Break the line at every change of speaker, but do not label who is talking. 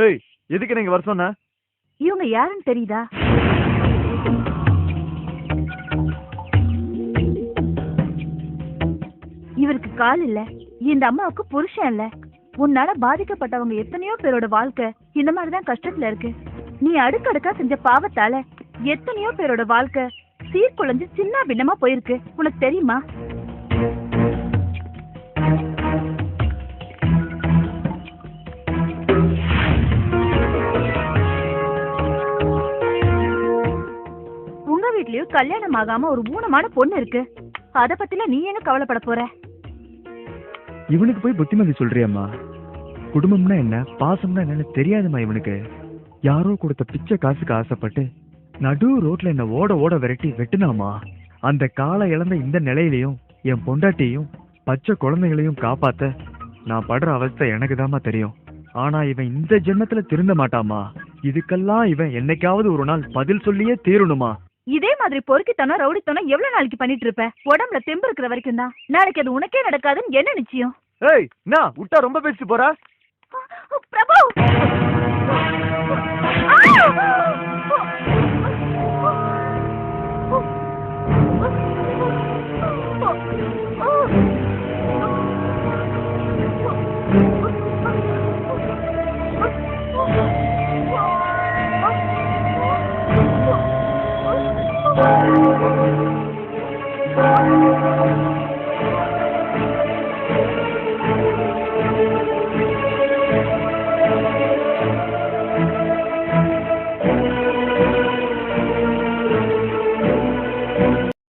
ஏய், எதுக்கு நீங்க வர சொன்ன?
இவங்க யாருன்னு தெரியுதா? இவருக்கு கால் இல்ல, இந்த அம்மாவுக்கு புருஷன் இல்ல. உன்னால பாதிக்கப்பட்டவங்க எத்தனையோ பேரோட வாழ்க்கை இந்த மாதிரிதான் கஷ்டத்துல இருக்கு. நீ அடுக்கடுக்கா செஞ்ச பாவத்தால எத்தனையோ பேரோட வாழ்க்கை சீர்குலைஞ்சு சின்ன பின்னமா போயிருக்கு. உனக்கு தெரியுமா? உங்க வீட்லயும் கல்யாணம் ஆகாம ஒரு ஊனமான பொண்ணு இருக்கு. அத பத்தில நீ என்ன கவலைப்பட போற?
இவனுக்கு போய் புத்திமதி சொல்றியம்மா? குடும்பம்னா என்ன, பாசம்னா என்னன்னு தெரியாதுமா இவனுக்கு. யாரோ கொடுத்த பிச்சை காசுக்கு ஆசைப்பட்டு நடு ரோட்ல என்ன ஓட ஓட விரட்டி வெட்டுனாமா. அந்த காலை இழந்த இந்த நிலையிலையும் என் பொண்டாட்டியையும் பச்சை குழந்தைகளையும் காப்பாத்த நான் படுற அவஸ்தை எனக்கு தாமா தெரியும். ஆனா இவன் இந்த ஜென்மத்துல திருந்த மாட்டாமா. இதுக்கெல்லாம் இவன் என்னைக்காவது ஒரு நாள் பதில் சொல்லியே தீரணுமா.
இதே மாதிரி பொறுக்கித்தனம் ரவுடித்தனம் எவ்வளவு நாளைக்கு பண்ணிட்டு இருப்ப? உடம்புல தெம்பு இருக்கிற வரைக்கும் தான். நாளைக்கு அது உனக்கே நடக்காதுன்னு என்ன நிச்சயம்?
ஏய், நான் விட்டா ரொம்ப பேசிட்டு போறா.
பிரபு,